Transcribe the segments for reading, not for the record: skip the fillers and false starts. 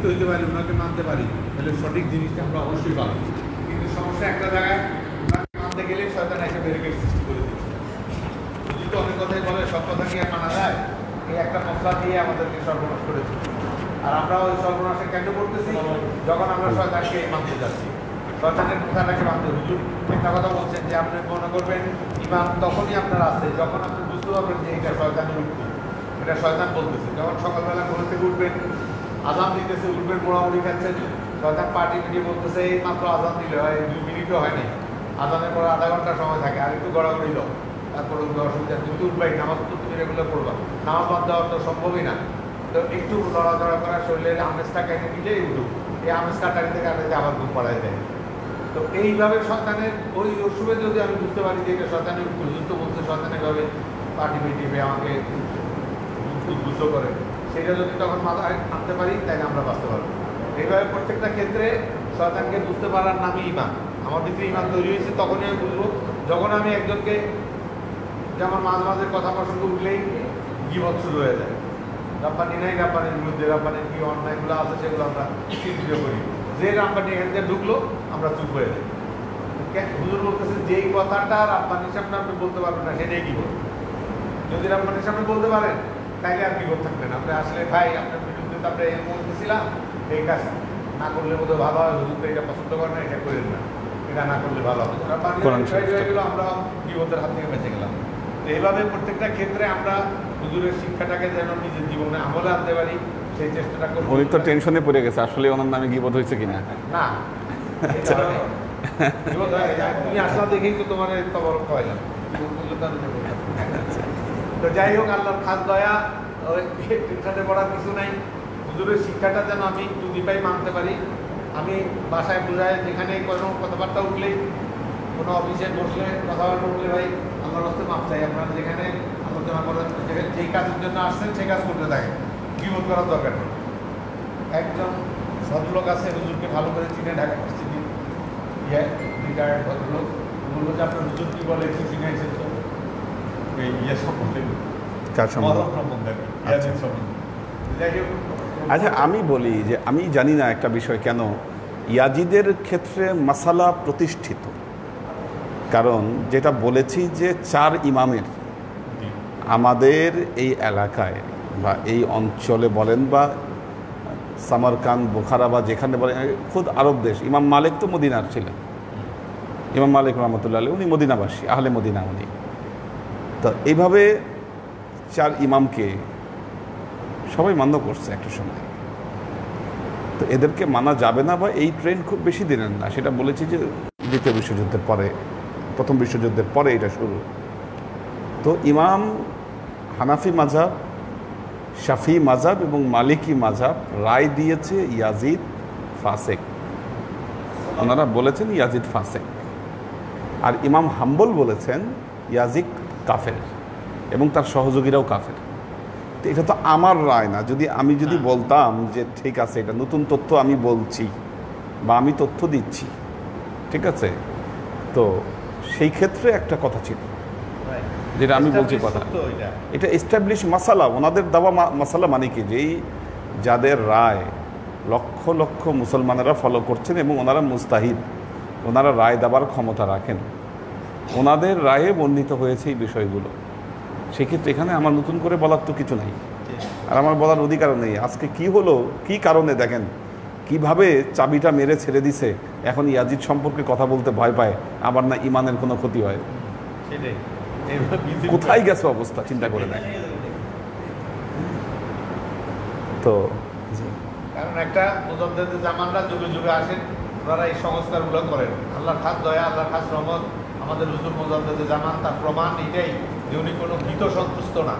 হইতে পারি, ওনাকে মানতে পারি, তাহলে সঠিক জিনিসটা আমরা অবশ্যই পাবো। কিন্তু সমস্যা একটা জায়গায়, ওনাকে মানতে গেলে শয়তান এসে ব্যারিকেড সৃষ্টি করে দিচ্ছে। যদি তো অনেক কথাই বলে, সব কথা কি আর মানা যায়? এই একটা মশলা দিয়ে আমাদেরকে সর্বনাশ করে দিচ্ছে। আর আমরা ওই সর্বনাশে কেন করতেছি? যখন আমরা শয়তানকে মানতে যাচ্ছি, শয়তানের কথাটাকে মানতে। হুজুর একটা কথা বলছেন যে আপনি মনে করবেন ইমান তখনই আপনার আছে যখন আপনি বুঝতে পারবেন যে এটা শয়তানের উক্তি, এটা শয়তান বলতেছে। যখন সকালবেলা ঘুরে থেকে উঠবেন, আজান দিতেছে, উঠবেন, মোড়ামুড়ি খাচ্ছেন, শয়তান পার্টি মিটিয়ে বলতেছে এই মাত্র আজান দিলে হয়, 2 মিনিটও হয় নাই, আজানের পরে আধা ঘন্টা সময় থাকে, আর একটু গড়াগড়ি দাও, তারপরে অসুবিধা, তুমি তো উঠবাই, নামাজ তো তুমি রেগুলার করবা, নামাজ বাদ দেওয়ার তো সম্ভবই না। তো একটু লড়াচড়া করা, শরীরের আমেজটা কেটে নিলেই উঠুক, এই আমেজ কাটাইতে কাটাইতে আবার ঘুম পাড়ায় যায়। তো এইভাবে শয়তানের ওই অসুবে যদি আমি বুঝতে পারি যে এটা শয়তানের প্রযুক্ত বলতে, শয়তানের ভাবে পার্টি মিটিয়ে আমাকে উদ্বুদ্ধ করে, সেটা যদি তখন মাথায় আনতে পারি, তাহলে আমরা বাঁচতে পারবো। এইভাবে প্রত্যেকটা ক্ষেত্রে শয়তানকে বুঝতে পারার নামই ইমান। আমার ভিতরে ইমান তৈরি হয়েছে তখনই আমি বুঝবো, যখন আমি একজনকে, যেমন মাঝে মাঝে কথা প্রসঙ্গ উঠলেই গীবত শুরু হয়ে যায়, রাব্বানি নাই, রাব্বানির বিরুদ্ধে, রাব্বানির কি অন্যায়গুলো আছে সেগুলো আমরা চিন্তিত করি। যে রাব্বানি এখান থেকে ঢুকলো আমরা চুপ হয়ে যাই। হুজুর বলতেছে যেই কথাটা রাব্বানির সামনে আপনি বলতে পারবেন না, সেটাই গীবত। যদি রাব্বানির সামনে বলতে পারেন তাইলে আর গীবত থাকবেন। আপনি আসলে ভাই আপনার বিরুদ্ধে তো আমরা এই বলতেছিলাম, এই কাজ না করলে বোধহয় ভালো হয়, হুজুর তো এটা পছন্দ করেন না, এটা করেন না, এটা না করলে ভালো হবে। রাব্বানিগুলো আমরা গীবতের হাত থেকে বেঁচে গেলাম। তো এইভাবে প্রত্যেকটা ক্ষেত্রে আমরা হুজুরের শিক্ষাটাকে যেন নিজের জীবনে আমলে আনতে পারি, সেই চেষ্টাটা করব। উনি তো টেনশনে পড়ে গেছে, আসলে ওনার নামে গীবত হয়েছে কিনা। না, তুমি আসলা দেখেই তো তোমার তবরক খাওয়াইলাম। তো যাই হোক, আল্লাহর খাস দয়া, টেনশনে পড়ার কিছু নাই। হুজুরের শিক্ষাটা যেন আমি যদি পাই মানতে পারি। আমি বাসায় বোঝাই, যেখানে কোনো কথাবার্তা উঠলেই, কোনো অফিসে বসলে, কথাবার্তা উঠলে, ভাই আল্লাহর রাস্তে মাপ চাই, আপনারা যেখানে আলোচনা করেন, যেখানে যেই কাজের জন্য আসছেন সেই কাজ করতে থাকেন, গীবত করার দরকার নেই। একজন ভদ্রলোক আছে, হুজুরকে ভালো করে চিনে, ঢাকা ইউনিভার্সিটি রিটায়ার্ড ভদ্রলোক, বললো যে আপনার হুজুর কি বলে একটু চিনাইছেন তো এই সম্বন্ধে, সম্বন্ধে। আচ্ছা, আমি বলি যে আমি জানি না একটা বিষয়, কেন ইয়াজিদের ক্ষেত্রে মাসালা প্রতিষ্ঠিত, কারণ যেটা বলেছি যে 4 ইমামের আমাদের এই এলাকায় বা এই অঞ্চলে বলেন বা সামারকান, বোখারা বা যেখানে বলেন, খুদ আরব দেশ, ইমাম মালিক তো মদিনার ছিলেন, ইমাম মালিক রহমতুল্লাহ আলাইহি, উনি মদিনাবাসী, আহলে মদিনা উনি। তো এইভাবে 4 ইমামকে সবাই মান্য করছে একটা সময়। তো এদেরকে মানা যাবে না, বা এই ট্রেন্ড খুব বেশি দিনের না, সেটা বলেছি যে দ্বিতীয় বিশ্বযুদ্ধের পরে, প্রথম বিশ্বযুদ্ধের পরে এটা শুরু। তো ইমাম হানাফি মাযহাব, শাফি মাযহাব এবং মালিকি মাযহাব রায় দিয়েছে ইয়াজিদ ফাসেক। ওনারা বলেছেন ইয়াজিদ ফাসেক। আর ইমাম হাম্বল বলেছেন ইয়াজিদ কাফের এবং তার সহযোগীরাও কাফের। তো এটা তো আমার রায় না। আমি যদি বলতাম যে ঠিক আছে, এটা নতুন তথ্য আমি বলছি বা আমি তথ্য দিচ্ছি, ঠিক আছে, তো সেই ক্ষেত্রে একটা কথা ছিল, যেটা আমি বলছি কথা, এটা এস্টাবলিশ মাসালা, ওনাদের দেওয়া মাসালা, মানে কি, যেই যাদের রায় লক্ষ লক্ষ মুসলমানেরা ফলো করছেন এবং ওনারা মুস্তাহিদ, ওনারা রায় দেওয়ার ক্ষমতা রাখেন, ওনাদের রায়ে বর্ণিত হয়েছে এই বিষয়গুলো। সেক্ষেত্রে এখানে আমার নতুন করে বলার তো কিছু নাই, আর আমার বলার অধিকারও নেই। আজকে কি হলো, কি কারণে, দেখেন কিভাবে চাবিটা মেরে ছেড়ে দিছে। এখন ইয়াজিদ সম্পর্কে কথা বলতে ভয় পায়, আবার না ইমানের কোনো ক্ষতি হয়। কোথায় গেছে অবস্থা, চিন্তা করে দেয়। তো কারণ একটা মুজাদ্দিদে জামানরা যুগে যুগে আসেন, ওনারা এই সংস্কারগুলো করেন। আল্লাহর খাস দয়া, আল্লাহর খাস রহমত, আমাদের হুজুর মুজাদ্দিদে জামান, তার প্রমাণ এটাই যে উনি কোনো ভীত সন্তুষ্ট না,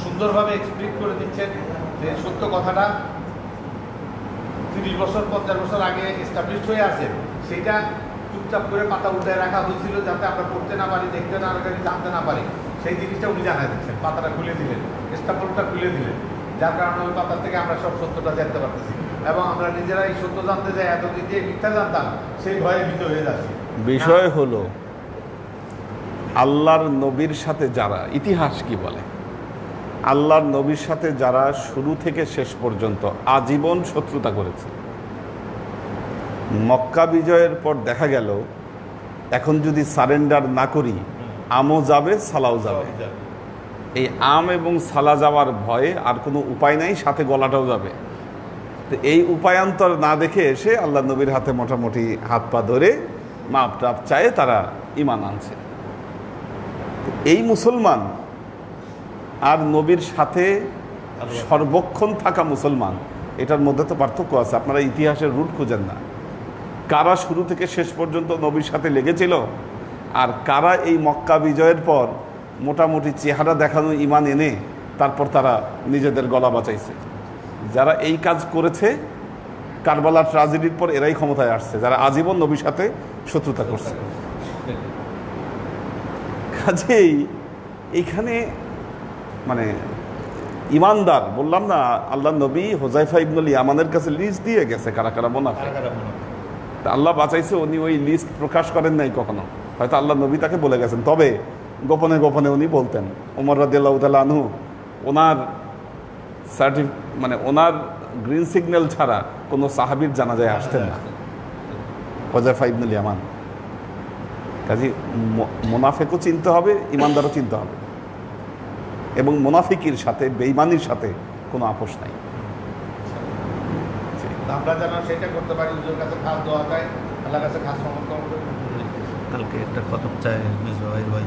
সুন্দরভাবে এক্সপ্লেন করে দিচ্ছেন যে সত্য কথাটা 30 বছর 50 বছর আগে এস্টাবলিশ হয়ে আছে, সেইটা চুপচাপ করে পাতা উল্টায় রাখা হয়েছিল যাতে আমরা পড়তে না পারি, দেখতে না পারি, জানতে না পারি। সেই জিনিসটা উনি জানাই দিচ্ছেন, পাতাটা খুলে দিলেন, স্টাপলটা খুলে দিলেন, যার কারণে ওই পাতা থেকে আমরা সব সত্যটা জানতে পারতেছি এবং আমরা নিজেরা এই সত্য জানতে যাই, এতদিন যে মিথ্যা জানতাম সেই ভয়ে ভীত হয়ে যাচ্ছি। বিষয় হলো আল্লাহর নবীর সাথে যারা, ইতিহাস কি বলে, আল্লাহর নবীর সাথে যারা শুরু থেকে শেষ পর্যন্ত আজীবন শত্রুতা করেছে, মক্কা বিজয়ের পর দেখা গেল এখন যদি সারেন্ডার না করি আমও যাবে, সালাও যাবে। এই আম এবং সালা যাওয়ার ভয়ে আর কোনো উপায় নাই, সাথে গলাটাও যাবে। তো এই উপায়ান্তর না দেখে এসে আল্লাহ নবীর হাতে মোটামুটি হাত পা ধরে মাপ টাপ চায়ে তারা ঈমান আনছে। এই মুসলমান আর নবীর সাথে সর্বক্ষণ থাকা মুসলমান, এটার মধ্যে তো পার্থক্য আছে। আপনারা ইতিহাসের রুট খুঁজেন না, কারা শুরু থেকে শেষ পর্যন্ত নবীর সাথে লেগেছিল আর কারা এই মক্কা বিজয়ের পর মোটামুটি চেহারা দেখানো ঈমান এনে তারপর তারা নিজেদের গলা বাঁচাইছে। যারা এই কাজ করেছে কারবালার ট্রাজেডির পর এরাই ক্ষমতায় আসছে, যারা আজীবন নবীর সাথে শত্রুতা করছে। কাজেই এইখানে মানে ইমানদার, বললাম না আল্লাহ নবী হুযায়ফা ইবনুল ইয়ামানের কাছে লিস্ট দিয়ে গেছে কারা কারা মুনাফিক। তা আল্লাহ বাঁচাইছে, উনি ওই লিস্ট প্রকাশ করেন নাই কখনো, হয়তো আল্লাহ নবী তাকে বলে গেছেন। তবে গোপনে গোপনে উনি বলতেন। ওমর রাদিয়াল্লাহু তাআলা আনহু ওনার মানে ওনার গ্রিন সিগন্যাল ছাড়া কোনো সাহাবীর জানাজায় আসতেন না, হুযায়ফা ইবনুল ইয়ামান। কাজে মুনাফিকও চিনতে হবে, ইমানদারও চিনতে হবে, এবং মুনাফিকের সাথে বেঈমানির সাথে কোনো আপোষ নাই। আমরা যেন সেটা করতে পারি, হুজুরের কাছে খাস দোয়া চাই, আল্লাহর কাছে খাস সমর্থন করি। কালকে একটা খতম চাই মেজবাইর ভাই,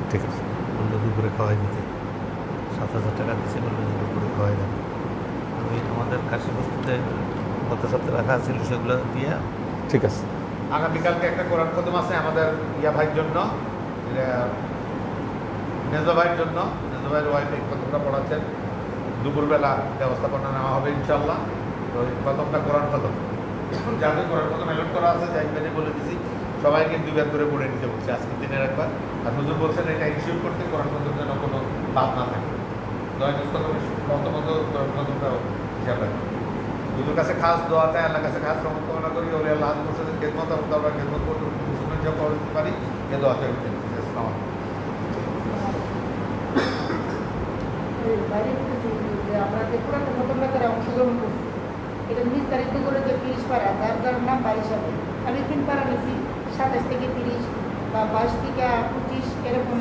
ঠিক আছে, বললো দুপুরে খাওয়াই দিতে, 7,000 টাকা দিচ্ছে, বললো যে দুপুরে খাওয়াই দেন। আমি আমাদের কাশি বস্তুতে গত সপ্তাহে রাখা ছিল, সেগুলো দিয়ে ঠিক আছে। আগামীকালকে একটা কোরআন খতম আছে আমাদের ইয়া ভাইয়ের জন্য, নেজা ভাইয়ের জন্য। নেজা ভাইয়ের ওয়াইফ এই খতমটা পড়াচ্ছেন, দুপুরবেলা ব্যবস্থাপনা নেওয়া হবে ইনশাল্লাহ। তো এই খতমটা কোরআন খতম, যাদের কোরআন খতম অ্যালট করা আছে যাই পেজে বলে দিছি, সবাইকে 2 বার করে পড়ে নিতে বলছে আজকের দিনের একবার। আর হুজুর বলছেন এটা ইনশিওর করতে কোরআন খতম যেন কোনো বাদ না থাকে। দয়া খতমের প্রথমত কোরআন খতমটা হিসাব রাখবে। হুজুর কাছে খাস দোয়া চাই, আল্লাহর কাছে খাস সমর্থনা করি, ওরে আল্লাহ মুর্শিদের খেদমত এবং দরবার খেদমত করতে মুসলমান যা করতে পারি এ দোয়া চাই। আমরা যে কোরআন খতমটা করে অংশগ্রহণ করছি, এটা নির্ধারিত করে যে 30 পারা, যার যার নাম্বার হিসাবে আমি 3 পারা নিয়েছি, 27 থেকে 30 বা 22 থেকে 25 এরকম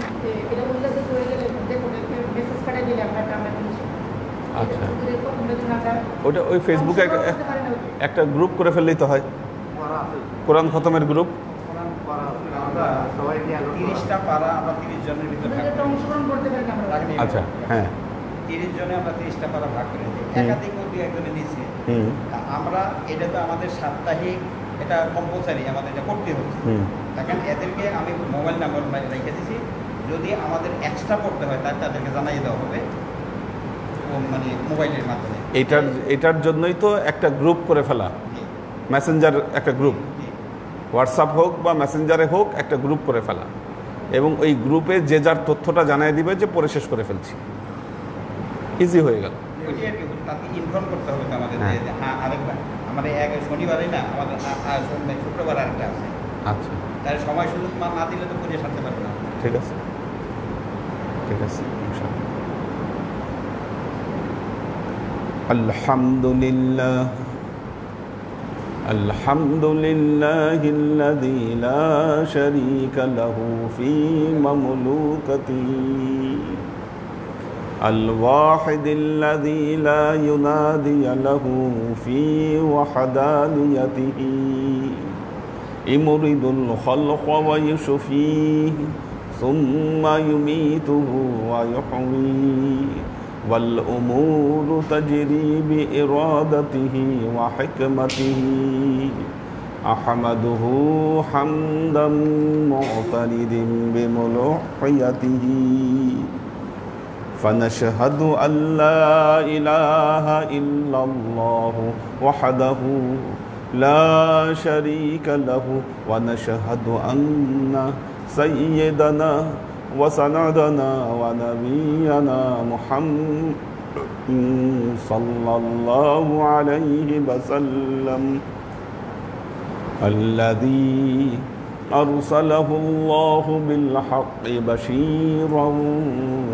এরকম উল্লেখ হয়ে গেলে যে কোনো মেসেজ পাঠিয়ে দিলে আমরা আমরা ফিনিশ। আচ্ছা, ওটা ওই ফেসবুকে একটা গ্রুপ করে ফেললেই তো হয়, কোরআন খতমের গ্রুপ। সবাই 30টা পারা আমরা 30 জনের ভিতরে অংশগ্রহণ করতে পারি আমরা। আচ্ছা, হ্যাঁ, 30 জনে আমরা 30টা পারা ভাগ করে দিই। একাধিক দুই একজনে নিচ্ছে, আমরা এটা তো আমাদের সাপ্তাহিক, এটা কম্পালসারি, আমাদের এটা করতে হচ্ছে। দেখেন এদেরকে আমি মোবাইল নাম্বার রেখে দিয়েছি, যদি আমাদের এক্সট্রা করতে হয় তাদেরকে জানাই দেওয়া হবে মানে মোবাইলের মাধ্যমে। এটার জন্যই তো একটা গ্রুপ করে ফেলা, মেসেঞ্জার একটা গ্রুপ, হোয়াটসঅ্যাপ হোক বা মেসেঞ্জারে হোক একটা গ্রুপ করে ফেলা, এবং ওই গ্রুপে যে যার তথ্যটা জানাই দিবে যে পরে শেষ করে ফেলছি, ইজি হয়ে গেল। ওইটি আর কি, তাকে ইনফর্ম করতে হবে তো আমাদের যে হ্যাঁ আরেকবার আমাদের শনিবারই না, আমাদের শুক্রবার আরেকটা আছে। আচ্ছা, তাহলে সময় সুযোগ না দিলে তো বুঝে সারতে পারবে না। ঠিক আছে, ঠিক আছে, ইনশাআল্লাহ। আলহামদুলিল্লাহ আলহামদুলিল্লাহিল্লাযী লা শারীকা লাহু ফী মামলুকাতিহি আল-ওয়াহিদিল্লাযী লা ইউনাদিয়া লাহু ফী ওয়াহদানিয়াতিহি ইমরিদুল খালকা ওয়া ইউশফীহি সুম্মা ইউমীতুহু ওয়া ইউহয়ীহি والأمور تجري بإرادته وحكمته أحمده حمدا معترض بملوحيته فنشهد أن لا إله إلا الله وحده لا شريك له ونشهد أن سيدنا وسندنا ونبينا محمد صلى الله عليه وسلم الذي أرسله الله بالحق بشيرا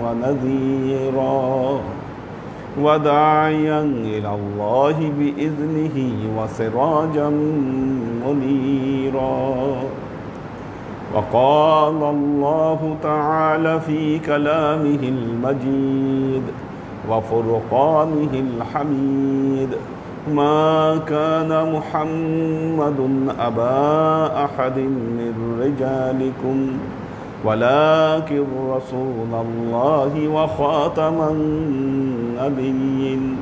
ونذيرا وداعيا إلى الله بإذنه وسراجا منيرا وقال الله تعالى في كلامه المجيد وفرقانه الحميد ما كان محمد أبا أحد من رجالكم ولكن رسول الله وخاتم النبيين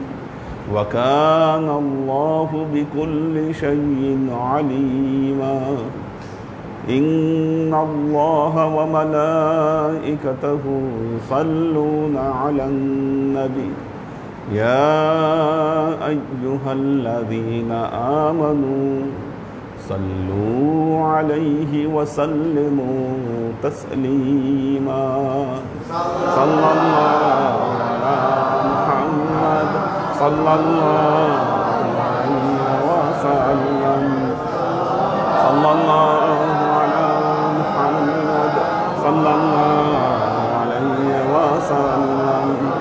وكان الله بكل شيء عليما إن الله وملائكته يصلون على النبي يا أيها الذين آمنوا صلوا عليه وسلموا تسليما صلى الله على محمد صلى الله عليه وسلم صلى الله على محمد صلى الله عليه وسلم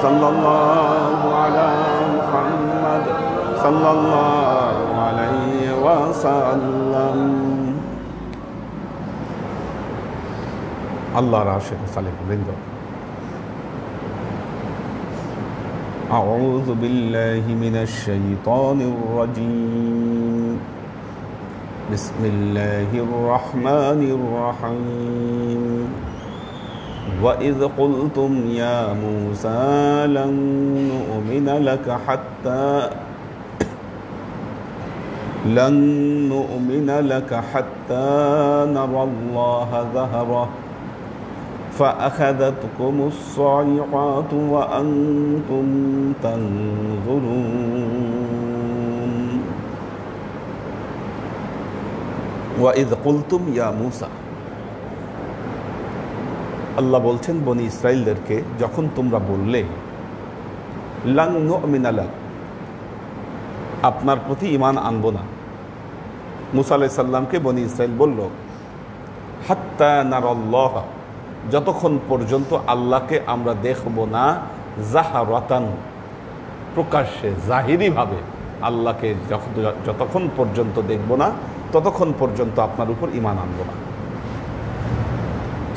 صلى الله على محمد صلى الله عليه وسلم আল্লাহর আশিক সালেহ বৃন্দ أعوذ بالله من الشيطان الرجيم بسم الله الرحمن الرحيم وإذ قلتم يا موسى لن نؤمن لك حتى نرى الله ظهرة فأخذتكم الصاعقة وأنتم تنظرون وإذ قلتم يا موسى আল্লাহ বলছেন বনি ইসরাইলদেরকে যখন তোমরা বললে লান নুমিনা লাক আপনার প্রতি ঈমান আনবো না মুসা আলাইহিস সালামকে বনি ইসরাইল বলল হাত্তা নারাল্লাহ যতক্ষণ পর্যন্ত আল্লাহকে আমরা দেখব না জাহারাতান প্রকাশ্যে জাহিরিভাবে আল্লাহকে যতক্ষণ পর্যন্ত দেখব না ততক্ষণ পর্যন্ত আপনার উপর ঈমান আনবো না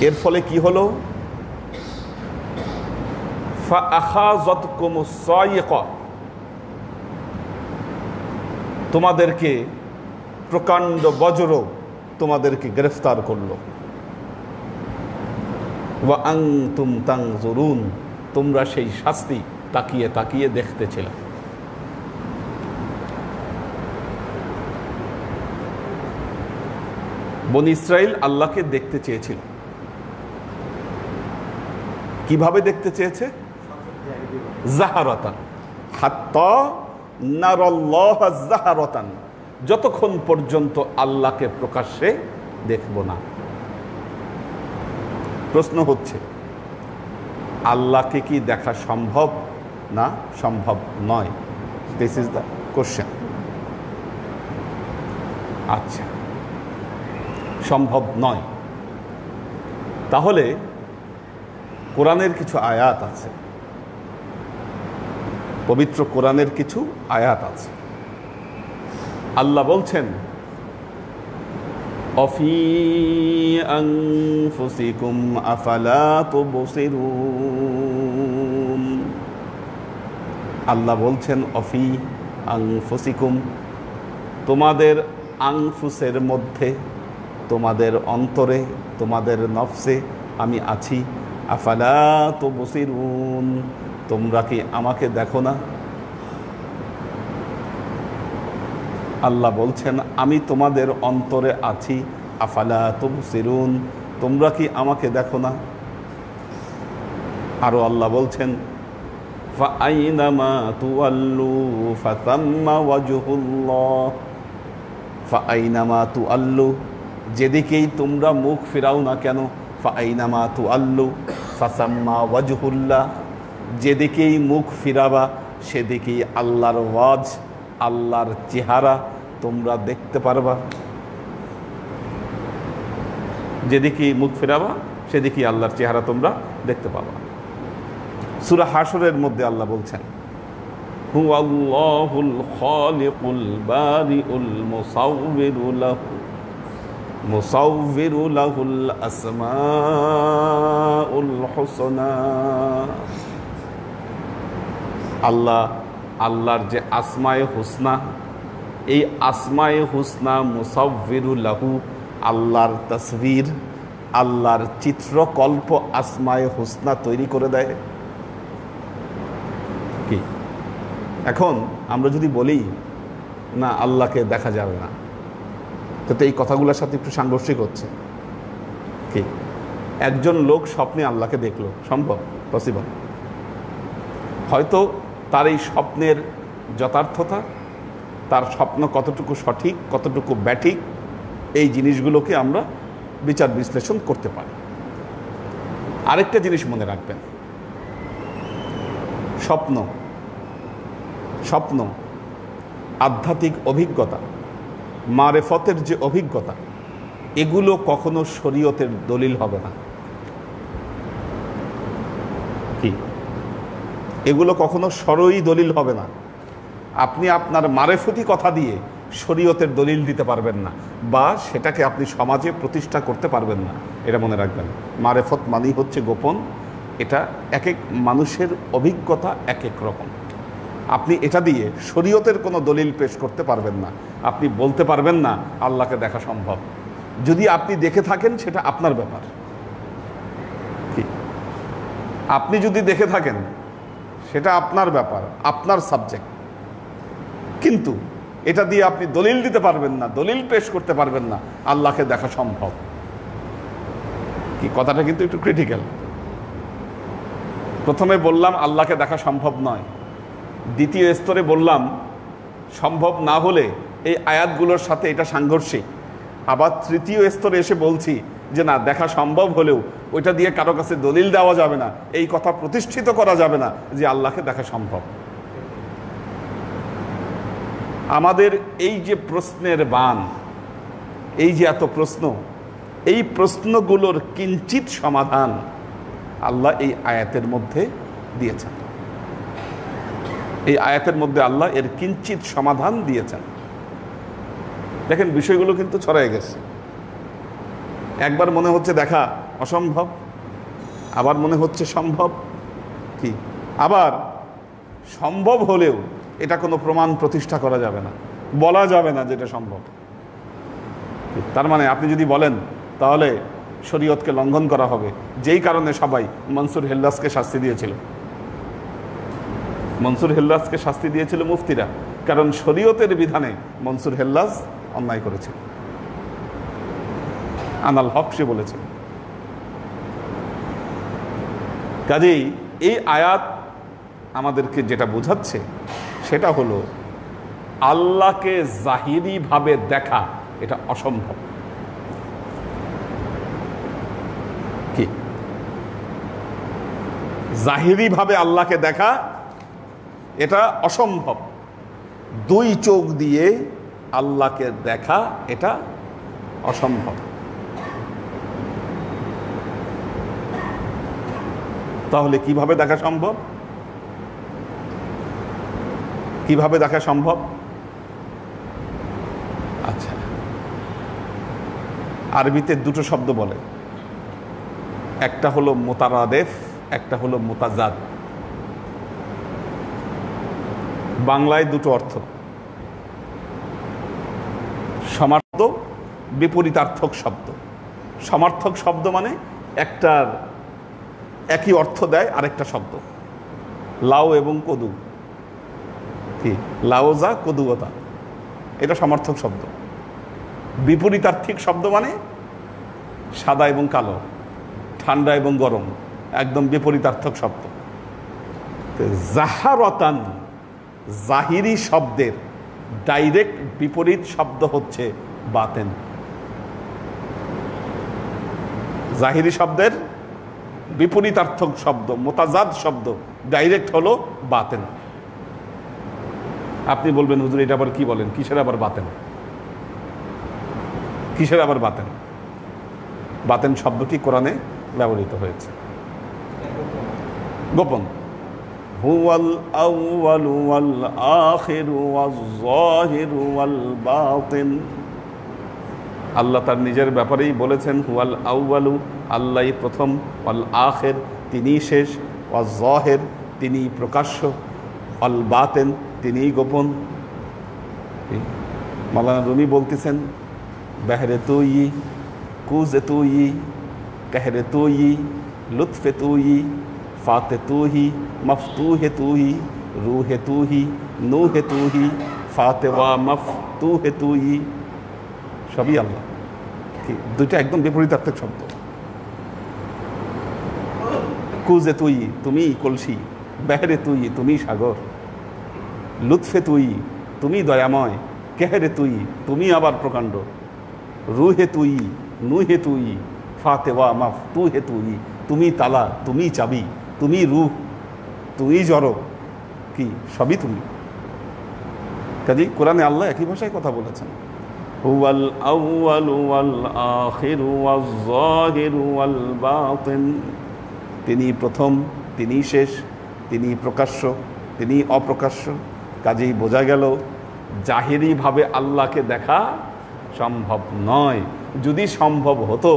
এর ফলে কি হলো ফাআখাযাতকুমুস সাইকা তোমাদেরকে প্রকাণ্ড বজ্র তোমাদেরকে গ্রেফতার করলো ওয়া আনতুম তানজুরুন তোমরা সেই শাস্তি তাকিয়ে তাকিয়ে দেখতেছিলে বনি ইসরাইল আল্লাহকে দেখতে চেয়েছিল কিভাবে দেখতে চেয়েছে জাহারাতান হাত্তা নারাল্লাহ জাহারাতান যতক্ষণ পর্যন্ত আল্লাহকে প্রকাশ্যে দেখব না প্রশ্ন হচ্ছে আল্লাহকে কি দেখা সম্ভব না সম্ভব নয় দিস ইজ দ্য কোশ্চেন আচ্ছা সম্ভব নয় তাহলে কোরআনের কিছু আয়াত আছে পবিত্র কোরআনের কিছু আয়াত আছে আল্লাহ বলছেন অফি আনফুসিকুম আফালা তুবসিরুন আল্লাহ বলছেন অফি আনফুসিকুম তোমাদের আনফুসের মধ্যে তোমাদের অন্তরে তোমাদের নফসে আমি আছি আফালা তুবসিরুন তোমরা কি আমাকে দেখো না আল্লাহ বলছেন আমি তোমাদের অন্তরে আছি আফালা তুবসিরুন তোমরা কি আমাকে দেখো না আরো আল্লাহ বলছেন ফাআইনামা তুআল্লু ফাতাম্মা ওয়াজহুল্লাহ ফাআইনামা তুআল্লু যেদিকেই তোমরা মুখ ফিরাও না কেন ফাআইনামা তুআল্লু ফাসাম্মা ওয়াজহুল্লাহ যেদিকেই মুখ ফিরাবা সেদিকেই আল্লাহর ওয়াজ আল্লাহর চেহারা তোমরা দেখতে পারবা যেদিকেই মুখ ফেরাবা সেদিকেই আল্লাহর চেহারা তোমরা দেখতে পাবা। সূরা হাশরের মধ্যে আল্লাহ বলছেন, হুয়াল্লাহুল খালিকুল বারিউল মুসাউবিরু লাহুল আসমাউল হুসনা। আল্লাহর যে আসমায়ে হুসনা, এই আসমায়ে হুসনা মুসাউবিরু লাহু, আল্লাহর তাসবির, আল্লাহর চিত্রকল্প আসমায়ে হুসনা তৈরি করে দেয়। কি এখন আমরা যদি বলি না আল্লাহকে দেখা যাবে না, তো এই কথাগুলোর সাথে একটু সাংঘর্ষিক হচ্ছে। কি একজন লোক স্বপ্নে আল্লাহকে দেখলো, সম্ভব? পসিবল? হয়তো তার এই স্বপ্নের যথার্থতা, তার স্বপ্ন কতটুকু সঠিক কতটুকু ব্যাঠিক, এই জিনিসগুলোকে আমরা বিচার বিশ্লেষণ করতে পারি। আরেকটা জিনিস মনে রাখবেন, স্বপ্ন আধ্যাত্মিক অভিজ্ঞতা, মারেফতের যে অভিজ্ঞতা, এগুলো কখনো শরীয়তের দলিল হবে না। কি এগুলো কখনো শরঈ দলিল হবে না। আপনি আপনার মারেফতি কথা দিয়ে শরীয়তের দলিল দিতে পারবেন না, বা সেটাকে আপনি সমাজে প্রতিষ্ঠা করতে পারবেন না। এটা মনে রাখবেন। মারেফত মানেই হচ্ছে গোপন। এটা এক এক মানুষের অভিজ্ঞতা এক এক রকম। আপনি এটা দিয়ে শরীয়তের কোনো দলিল পেশ করতে পারবেন না। আপনি বলতে পারবেন না আল্লাহকে দেখা সম্ভব। যদি আপনি দেখে থাকেন সেটা আপনার ব্যাপার। কি আপনি যদি দেখে থাকেন সেটা আপনার ব্যাপার, আপনার সাবজেক্ট। কিন্তু এটা দিয়ে আপনি দলিল দিতে পারবেন না, দলিল পেশ করতে পারবেন না আল্লাহকে দেখা সম্ভব। কি কথাটা কিন্তু একটু ক্রিটিক্যাল। প্রথমে বললাম আল্লাহকে দেখা সম্ভব নয়, দ্বিতীয় স্তরে বললাম সম্ভব না হলে এই আয়াতগুলোর সাথে এটা সাংঘর্ষিক। আবার তৃতীয় স্তরে এসে বলছি যে না, দেখা সম্ভব হলেও ওইটা দিয়ে কারো কাছে দলিল দেওয়া যাবে না, এই কথা প্রতিষ্ঠিত করা যাবে না যে আল্লাহকে দেখা সম্ভব। আমাদের এই যে প্রশ্নের বান, এই যে এত প্রশ্ন, এই প্রশ্নগুলোর কিঞ্চিত সমাধান আল্লাহ এই আয়াতের মধ্যে দিয়েছেন। এই আয়াতের মধ্যে আল্লাহ এর কিঞ্চিত সমাধান দিয়েছেন। দেখেন বিষয়গুলো কিন্তু ছড়ায় গেছে। একবার মনে হচ্ছে দেখা অসম্ভব, আবার মনে হচ্ছে সম্ভব। কি আবার সম্ভব হলেও এটা কোনো প্রমাণ প্রতিষ্ঠা করা যাবে না, বলা যাবে না যেটা সম্ভব। তার মানে আপনি যদি বলেন তাহলে শরীয়তকে লঙ্ঘন করা হবে, যেই কারণে সবাই মনসুর হেল্লাসকে শাস্তি দিয়েছিল। মনসুর হেল্লাসকে শাস্তি দিয়েছিল মুফতিরা, কারণ শরীয়তের বিধানে মনসুর হেল্লাস অন্যায় করেছে। আনাল হক সে বলেছে। কাজেই এই আয়াত আমাদেরকে যেটা বোঝাচ্ছে সেটা হলো আল্লাহকে জাহিরিভাবে দেখা এটা অসম্ভব। কি জাহিরিভাবে আল্লাহকে দেখা এটা অসম্ভব। দুই চোখ দিয়ে আল্লাহকে দেখা এটা অসম্ভব। তাহলে কিভাবে দেখা সম্ভব? কিভাবে দেখা সম্ভব? আচ্ছা, আরবিতে দুটো শব্দ বলে, একটা হলো মুতারাদেফ, একটা হলো মুতাজাদ। বাংলায় দুটো অর্থ, সমার্থ বিপরীতার্থক শব্দ। সমার্থক শব্দ মানে একটার একই অর্থ দেয় আরেকটা শব্দ। লাউ এবং কদু, কি লাউজা কদুতা, এটা সমার্থক শব্দ। বিপরীতার্থিক শব্দ মানে সাদা এবং কালো, ঠান্ডা এবং গরম, একদম বিপরীতার্থক শব্দ। জাহারতান, জাহিরি শব্দের ডাইরেক্ট বিপরীত শব্দ হচ্ছে বাতেন। জাহিরি শব্দের বিপরীতার্থক শব্দ, মুতাজাদ শব্দ ডাইরেক্ট হলো বাতেন। আপনি বলবেন হুজুর এটা আবার কি বলেন, কিসের আবার বাতেন? কিসের আবার বাতেন? বাতেন শব্দটি কোরআনে ব্যবহৃত হয়েছে। গোপন। হুয়াল আউয়ালু ওয়াল আখিরু ওয়াজ যাহিরু ওয়াল বাতিন। আল্লাহ তার নিজের ব্যাপারেই বলেছেন হুয়াল আউয়ালু, আল্লাহই প্রথম, ওয়াল আখির, তিনিই শেষ, ওয়াজ যাহির, তিনিই প্রকাশ্য, ওয়াল বাতিন, তিনিই গোপন। মাওলানা রুমি বলতেছেন বেহরে তুই, কুজে তুই, कहरे तू ही, लुत्फ़े तू ही, फ़ाते तू ही, मफ़तूहे तू ही, रूहे तू ही, नूहे तू ही, फ़ाते वा मफ़तूहे तू ही। সবই আল্লাহ। দুইটা একদম বিপরীতার্থক শব্দ। কুজে তুই, তুমি কলসি, বেহরে তুই, তুমি সাগর, লুৎফে তুই, তুমি দয়াময়, কেহরে তুই, তুমি আবার প্রকাণ্ড, রুহে তুই, নুহে তুই, ফাতে ওয়া মাফ তু হে তুই, তুমি তালা, তুমি চাবি, তুমি রূহ, তুমি জড়, কি সবই তুমি। কাজেই কোরআনে আল্লাহ একই ভাষায় কথা বলেছেন। হুয়াল আউয়ালু ওয়াল আখিরু ওয়াজ যাহিরু ওয়াল বাতিন। তিনি প্রথম, তিনি শেষ, তিনি প্রকাশ্য, তিনি অপ্রকাশ্য। কাজেই বোঝা গেল জাহিরিভাবে আল্লাহকে দেখা সম্ভব নয়। যদি সম্ভব হতো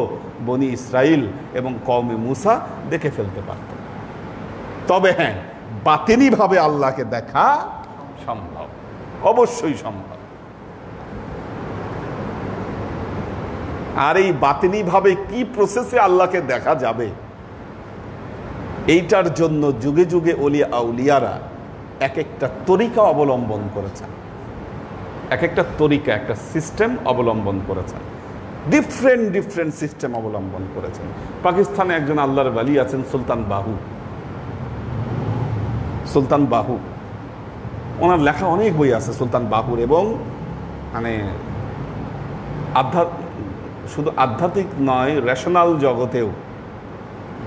বনি ইসরাইল এবং কওমে মুসা দেখে ফেলতে পারত। তবে হ্যাঁ, বাতিনিভাবে আল্লাহকে দেখা সম্ভব, অবশ্যই সম্ভব। আর এই বাতিনিভাবে কি প্রসেসে আল্লাহকে দেখা যাবে, এইটার জন্য যুগে যুগে ওলিয়া আউলিয়ারা এক একটা তরিকা অবলম্বন করেছেন, এক একটা তরিকা, একটা সিস্টেম অবলম্বন করেছেন, ডিফারেন্ট সিস্টেম অবলম্বন করেছেন। পাকিস্তানে একজন আল্লাহর ওয়ালি আছেন সুলতান বাহু। সুলতান বাহু, ওনার লেখা অনেক বই আছে সুলতান বাহুর, এবং মানে শুধু আধ্যাত্মিক নয়, রেশনাল জগতেও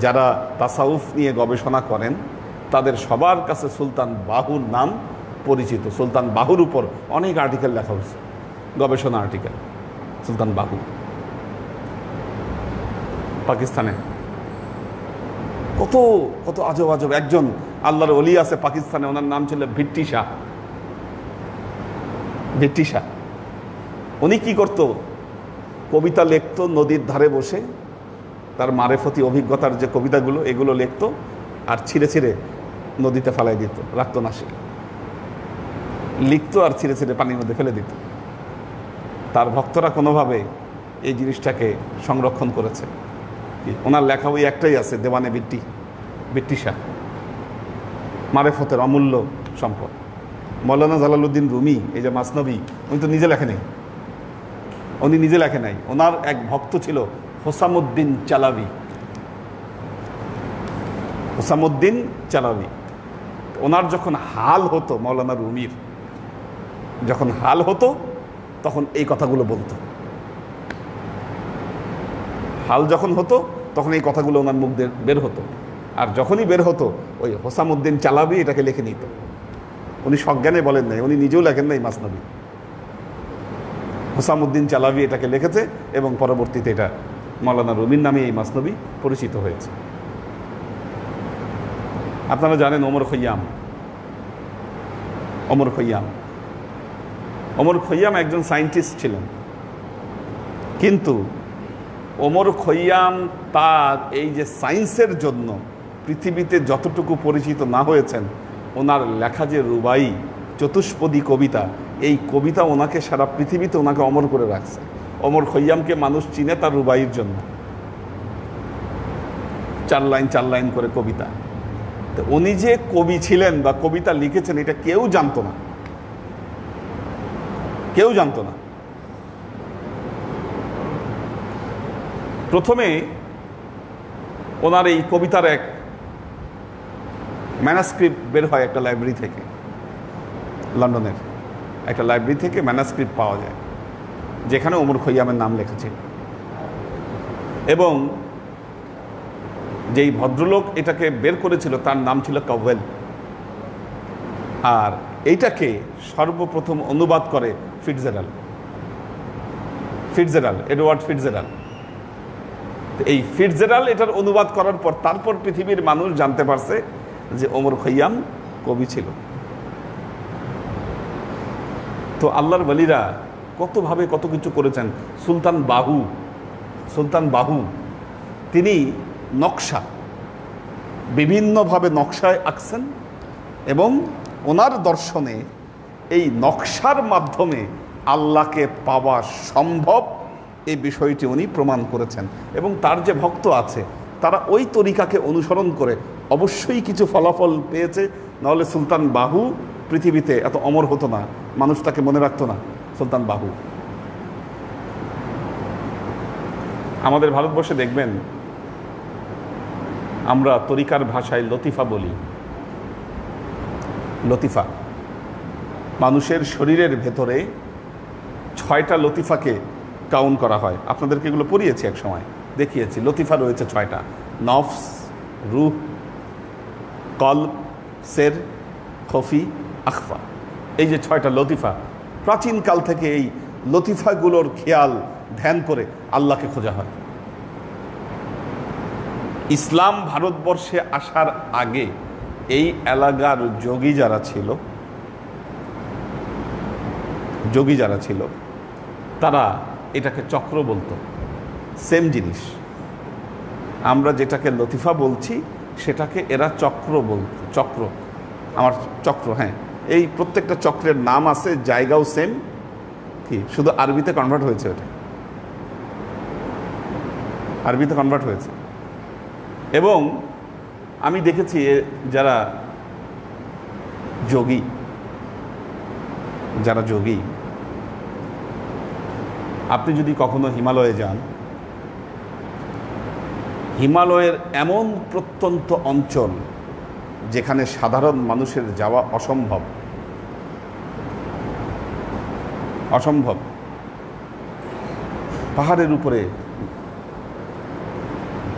যারা তাসাউফ নিয়ে গবেষণা করেন তাদের সবার কাছে সুলতান বাহুর নাম পরিচিত। সুলতান বাহুর উপর অনেক আর্টিকেল লেখা হয়েছে, গবেষণা আর্টিকেল। সুলতান বাহু পাকিস্তানে কত কত আজব আজব। একজন আল্লাহর ওলি আছে পাকিস্তানে, ওনার নাম ছিল ভিট্টি শাহ। ভিট্টি শাহ উনি কি করত, কবিতা লিখত নদীর ধারে বসে, তার মারেফতি অভিজ্ঞতার যে কবিতাগুলো এগুলো লিখত আর ছিঁড়ে ছিঁড়ে নদীতে ফেলাই দিত, রাখত না। সে লিখত আর ছিঁড়ে ছিঁড়ে পানির মধ্যে ফেলে দিত। তার ভক্তরা কোনোভাবে এই জিনিসটাকে সংরক্ষণ করেছে। ওনার লেখা বই একটাই আছে, দেওয়ানে ভিট্টি শাহ, মারেফতের অমূল্য সম্পদ। মৌলানা জালালউদ্দিন রুমি, এই যে মাসনবী, উনি তো নিজে লেখে নেই, উনি নিজে লেখে নাই। ওনার এক ভক্ত ছিল হোসামুদ্দিন চালাবি। হোসামুদ্দিন চালাবি, ওনার যখন হাল হতো, মৌলানা রুমির যখন হাল হতো তখন এই কথাগুলো বলতো। হাল যখন হতো তখন এই কথাগুলো ওনার মুখ দিয়ে বের হতো। আর যখনই বের হতো ওই হোসামুদ্দিন চালাবি এটাকে লিখে নিত। উনি সজ্ঞানে বলেন নাই, উনি নিজেও লেখেন নাই মাসনবী। হোসামুদ্দিন চালাবি এটাকে লিখেছে এবং পরবর্তীতে এটা মৌলানা রুমির নামে এই মাসনবী পরিচিত হয়েছে। আপনারা জানেন ওমর খৈয়াম। ওমর খৈয়াম ওমর খৈয়াম একজন সায়েন্টিস্ট ছিলেন, কিন্তু ওমর খৈয়াম তার এই যে সায়েন্সের জন্য পৃথিবীতে যতটুকু পরিচিত না হয়েছেন, ওনার লেখা যে রুবাই, চতুষ্পদী কবিতা, এই কবিতা ওনাকে সারা পৃথিবীতে ওনাকে অমর করে রাখছে। ওমর খৈয়ামকে মানুষ চিনে তার রুবাইয়ের জন্য। 4 লাইন করে কবিতা। তো উনি যে কবি ছিলেন বা কবিতা লিখেছেন এটা কেউ জানতো না, কেউ জানতো না। প্রথমে ওনার এই কবিতার এক ম্যানাস্ক্রিপ্ট বের হয় একটা লাইব্রেরি থেকে, লন্ডনের একটা লাইব্রেরি থেকে ম্যানাস্ক্রিপ্ট পাওয়া যায় যেখানে ওমর খৈয়ামের নাম লেখা ছিল। এবং যেই ভদ্রলোক এটাকে বের করেছিল তার নাম ছিল কাওয়েল। আর এইটাকে সর্বপ্রথম অনুবাদ করে ফিটজেরাল্ড, এডওয়ার্ড ফিটজেরাল্ড। এই ফিটজেরাল্ড এটার অনুবাদ করার পর তারপর পৃথিবীর মানুষ জানতে পারছে যে ওমর খৈয়াম কবি ছিল। তো আল্লাহর ওয়ালিরা কতভাবে কত কিছু করেছেন। সুলতান বাহু তিনি নকশা বিভিন্নভাবে নকশায় আঁকছেন এবং ওনার দর্শনে এই নকশার মাধ্যমে আল্লাহকে পাওয়া সম্ভব এই বিষয়টি উনি প্রমাণ করেছেন। এবং তার যে ভক্ত আছে তারা ওই তরিকাকে অনুসরণ করে অবশ্যই কিছু ফলাফল পেয়েছে, নাহলে সুলতান বাহু পৃথিবীতে এত অমর হতো না, মানুষ তাকে মনে রাখতো না। সুলতান বাহু আমাদের ভারতবর্ষে দেখবেন আমরা তরিকার ভাষায় লতিফা বলি। লতিফা মানুষের শরীরের ভেতরে 6টা লতিফাকে কাউন্ট করা হয়। আপনাদেরকে এগুলো পড়িয়েছি এক সময়, দেখিয়েছি। লতিফা রয়েছে 6টা: নফস, রূহ, কলব, সের, খফি, আখফা। এই যে 6টা লতিফা, প্রাচীনকাল থেকে এই লতিফাগুলোর খেয়াল ধ্যান করে আল্লাহকে খোঁজা হয়। ইসলাম ভারতবর্ষে আসার আগে এই এলাকার যোগী যারা ছিল তারা এটাকে চক্র বলতো। সেম জিনিস, আমরা যেটাকে লতিফা বলছি সেটাকে এরা চক্র বলতো। চক্র, হ্যাঁ, এই প্রত্যেকটা চক্রের নাম আছে, জায়গাও সেম, কি শুধু আরবিতে কনভার্ট হয়েছে। ওটা আরবিতে কনভার্ট হয়েছে। এবং আমি দেখেছি যারা যোগী আপনি যদি কখনো হিমালয়ে যান, হিমালয়ের এমন প্রত্যন্ত অঞ্চল যেখানে সাধারণ মানুষের যাওয়া অসম্ভব, পাহাড়ের উপরে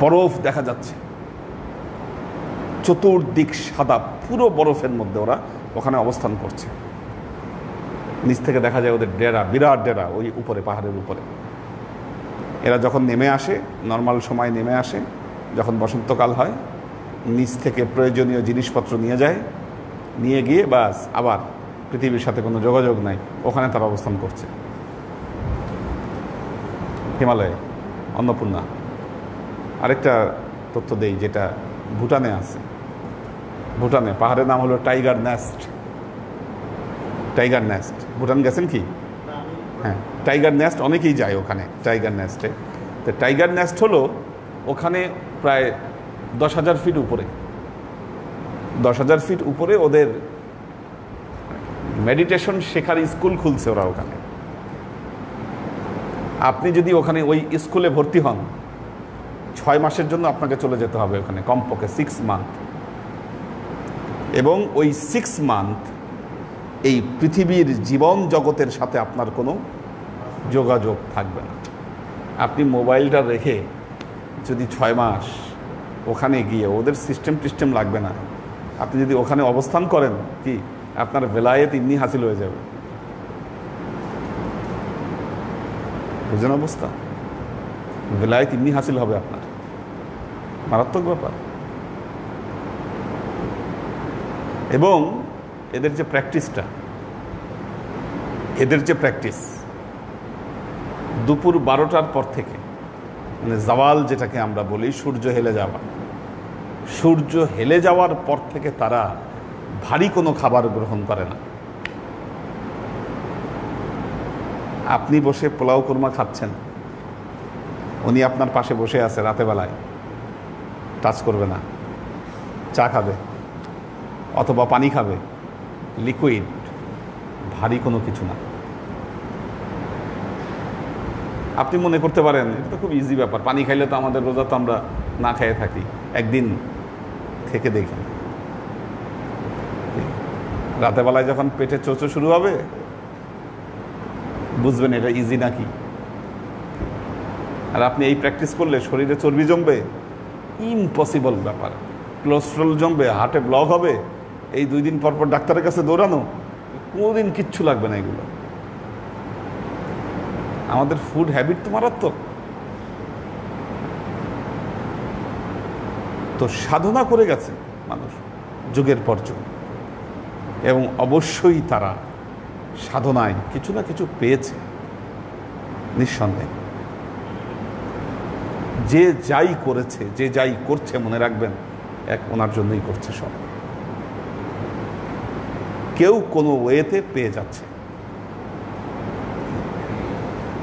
বরফ দেখা যাচ্ছে, চতুর্দিক সাদা, পুরো বরফের মধ্যে ওরা ওখানে অবস্থান করছে। নিচ থেকে দেখা যায় ওদের ডেরা, বিরাট ডেরা ওই উপরে, পাহাড়ের উপরে। এরা যখন নেমে আসে, নর্মাল সময় নেমে আসে, যখন বসন্তকাল হয়, নিচ থেকে প্রয়োজনীয় জিনিসপত্র নিয়ে যায়, নিয়ে গিয়ে বাস আবার পৃথিবীর সাথে কোনো যোগাযোগ নাই, ওখানে তারা অবস্থান করছে। হিমালয়ে অন্নপূর্ণা। আরেকটা তথ্য দেই যেটা ভুটানে আছে। ভুটানে পাহাড়ের নাম হলো টাইগার নেস্ট। ভুটান গেছেন কি? হ্যাঁ, টাইগার নেস্ট অনেকেই যায় ওখানে, টাইগার নেস্টে। তো টাইগার নেস্ট হলো ওখানে প্রায় 10,000 ফিট উপরে, 10,000 ফিট উপরে ওদের মেডিটেশন শেখার স্কুল খুলছে ওরা ওখানে। আপনি যদি ওখানে ওই স্কুলে ভর্তি হন, 6 মাসের জন্য আপনাকে চলে যেতে হবে ওখানে, কমপক্ষে 6 মান্থ। এবং ওই 6 মান্থ এই পৃথিবীর জীবন জগতের সাথে আপনার কোনো যোগাযোগ থাকবে না। আপনি মোবাইলটা রেখে যদি 6 মাস ওখানে গিয়ে, ওদের সিস্টেম লাগবে না, আপনি যদি ওখানে অবস্থান করেন, কি আপনার বেলায়েত এমনি হাসিল হয়ে যাবে। বুঝেন অবস্থা? বেলায়েত এমনি হাসিল হবে আপনার, মারাত্মক ব্যাপার। এবং এদের যে প্র্যাকটিস দুপুর 12টার পর থেকে, মানে জাওয়াল যেটাকে আমরা বলি, সূর্য হেলে যাওয়ার পর থেকে তারা ভারী কোনো খাবার গ্রহণ করে না। আপনি বসে পোলাও কোরমা খাচ্ছেন, উনি আপনার পাশে বসে আছে, রাতে বেলায় টাচ করবে না, চা খাবে অথবা পানি খাবে, লিকুইড, ভারী কোনো কিছু না। আপনি মনে করতে পারেন এটা তো খুব ইজি ব্যাপার, পানি খাইলে তো আমাদের রোজা তো আমরা না খেয়ে থাকি। একদিন থেকে দেখেন, রাতেবেলায় যখন পেটে চোচো শুরু হবে, বুঝবেন এটা ইজি নাকি। আর আপনি এই প্র্যাকটিস করলে শরীরে চর্বি জমবে, ইম্পসিবল ব্যাপার। কোলেস্ট্রল জমবে, হার্টে ব্লক হবে, এই 2 দিন পর ডাক্তারের কাছে দৌড়ানো, কোনোদিন কিচ্ছু লাগবে না এগুলো। আমাদের ফুড হ্যাবিট তো মারাত্মক। তো সাধনা করে গেছে মানুষ যুগের পর যুগ, এবং অবশ্যই তারা সাধনায় কিছু না কিছু পেয়েছে নিঃসন্দেহে। যে যাই করেছে, যে যাই করছে, মনে রাখবেন এক ওনার জন্যই করছে সব। কেউ কোনো ওয়েতে পেয়ে যাচ্ছে,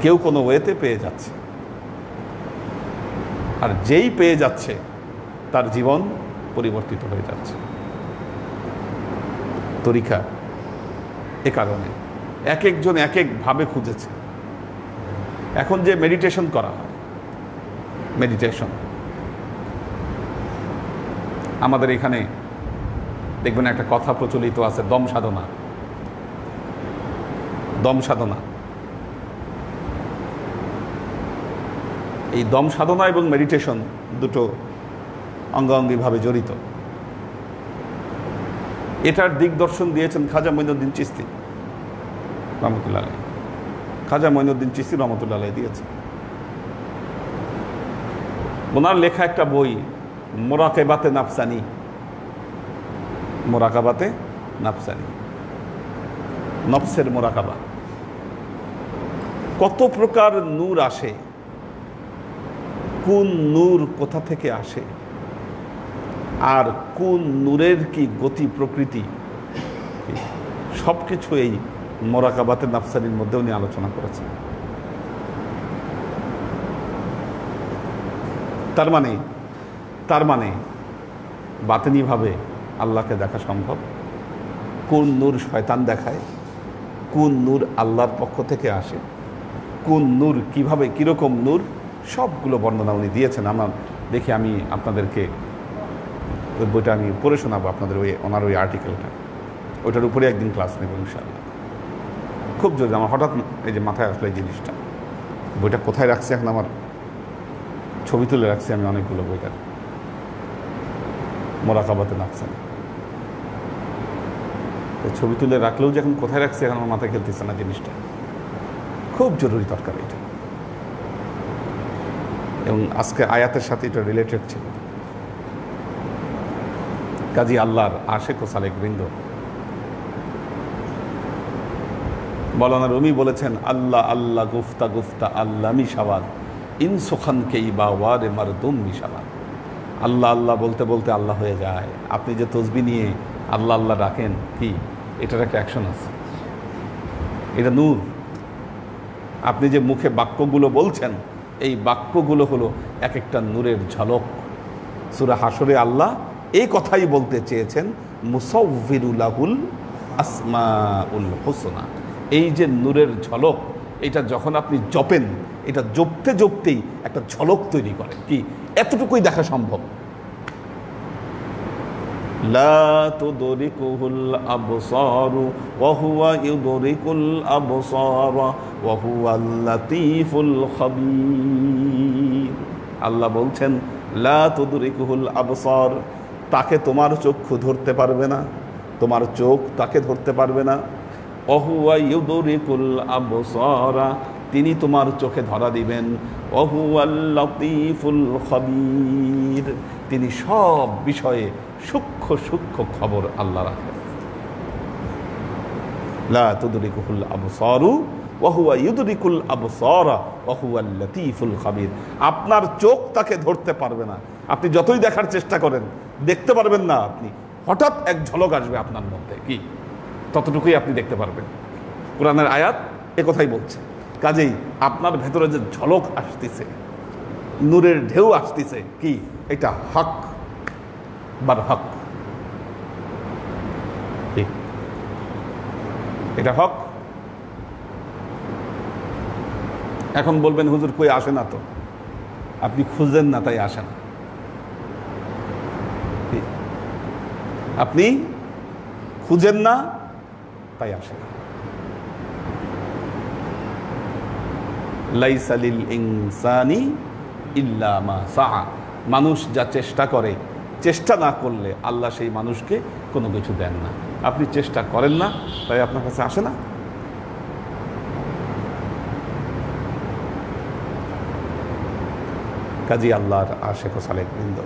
কেউ কোনো ওয়েতে পেয়ে যাচ্ছে, আর যেই পেয়ে যাচ্ছে তার জীবন পরিবর্তিত হয়ে যাচ্ছে। তরিকা এ কারণে এক একজন এক একভাবে খুঁজেছে। এখন যে মেডিটেশন করা হয়, মেডিটেশন আমাদের এখানে দেখবেন একটা কথা প্রচলিত আছে, দম সাধনা। দম সাধনা, এই দম সাধনা এবং মেডিটেশন দুটো অঙ্গাঙ্গিভাবে জড়িত। এটার দিকদর্শন দিয়েছেন খাজা মঈনুদ্দিন চিশতি রহমতুল্লাহ আলাইহি। খাজা মঈনুদ্দিন চিশতি রহমতুল্লাহ আলাইহি দিয়েছেন। ওনার লেখা একটা বই মোরাকাবাতে নাফসানি, মোরাকাবাতে নাফসানি, নফসের মোরাকাবা। কত প্রকার নূর আসে, কোন নূর কোথা থেকে আসে, আর কোন নূরের কি গতি প্রকৃতি, সব কিছু এই মোরাকাবাতে নাফসানির মধ্যে উনি আলোচনা করেছেন। তার মানে বাতিনিভাবে আল্লাহকে দেখা সম্ভব। কোন নূর শয়তান দেখায়, কোন নূর আল্লাহর পক্ষ থেকে আসে, কোন নূর কিভাবে, কীরকম নূর, সবগুলো বর্ণনা উনি দিয়েছেন। আমার দেখি আমি আপনাদেরকে ওই বইটা আমি পড়ে শোনাবো আপনাদের, ওনার ওই আর্টিকেলটা, ওইটার উপরে একদিন ক্লাস নেব ইনশাআল্লাহ। খুব জরুরি, আমার হঠাৎ এই যে মাথায় আসলো এই জিনিসটা। বইটা কোথায় রাখছি এখন, আমার ছবি তুলে রাখছি আমি অনেকগুলো বইটার, মোরাকাবাতে নাফসানি। ছবি তুলে রাখলেও যে এখন কোথায় রাখছি এখন আমার মাথায় খেলতেছে না জিনিসটা। খুব জরুরি দরকার এটা, এবং আজকে আয়াতের সাথে এটা রিলেটেড ছিল। কাজী আল্লাহর আশেক ও সালেক বৃন্দ, মওলানা রুমি বলেছেন, আল্লাহ আল্লাহ গুফতা গুফতা আল্লাহ মিশাওয়াদ ইনসুখান কেই বা ওয়ারে মারদুম মিশাওয়াদ। আল্লাহ আল্লাহ বলতে বলতে আল্লাহ হয়ে যায়। আপনি যে তসবি নিয়ে আল্লাহ আল্লাহ ডাকেন, কি এটার একটা অ্যাকশন আছে, এটা নূর। আপনি যে মুখে বাক্যগুলো বলছেন, এই বাক্যগুলো হলো এক একটা নূরের ঝলক। সূরা হাশরে আল্লাহ এই কথাই বলতে চেয়েছেন, মুসাউফিরুলাহুল আসমাউল হুসনা। এই যে নূরের ঝলক, এটা যখন আপনি জপেন, এটা জপতে জপতেই একটা ঝলক তৈরি করে। কি এতটুকুই দেখা সম্ভব। লা তুদরিকুহুল আবসারু ওয়া হুয়া ইউদরিকুল আবসারা ওয়া হুয়াল লাতীফুল খাবীর। আল্লাহ বলছেন, লা তুদরিকুহুল আবসার, তাকে তোমার চক্ষু ধরতে পারবে না, তোমার চোখ তাকে ধরতে পারবে না। ওয়া হুয়া ইউদরিকুল আবসারা, তিনি তোমার চোখে ধরা দিবেন। ওয়া হুয়াল লাতীফুল খাবীর, তিনি সব বিষয়ে সূক্ষ্ম সূক্ষ্ম খবর আল্লাহ রাখেন। লা তুদরিকুহুল আবসারু ওয়া হুয়া ইউদরিকুল আবসারা ওয়া হুয়াল লাতীফুল খাবীর। আপনার চোখ তাকে ধরতে পারবে না, আপনি যতই দেখার চেষ্টা করেন দেখতে পারবেন না। আপনি হঠাৎ এক ঝলক আসবে আপনার মধ্যে, কি ততটুকুই আপনি দেখতে পারবেন। কোরআনের আয়াত এ কথাই বলছে। কাজেই আপনার ভেতরে যে ঝলক আসতেছে, নূরের ঢেউ আসতেছে, কি এটা হক বার হক, এটা হক। এখন বলবেন হুজুর কই আসে না, তো আপনি খুঁজেন না তাই আসে না। আপনি খুঁজেন না তাই আসে না। লাইসা লিল ইনসানি ইল্লা মা সাআ, মানুষ যা চেষ্টা করে, চেষ্টা না করলে আল্লাহ সেই মানুষকে কোনো কিছু দেন না। আপনি চেষ্টা করেন না তাই আপনার কাছে আসে না। কাজী আল্লাহর আশেক ও সালেক বৃন্দ,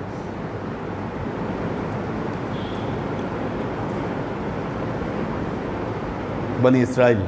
বনি ইসরাইল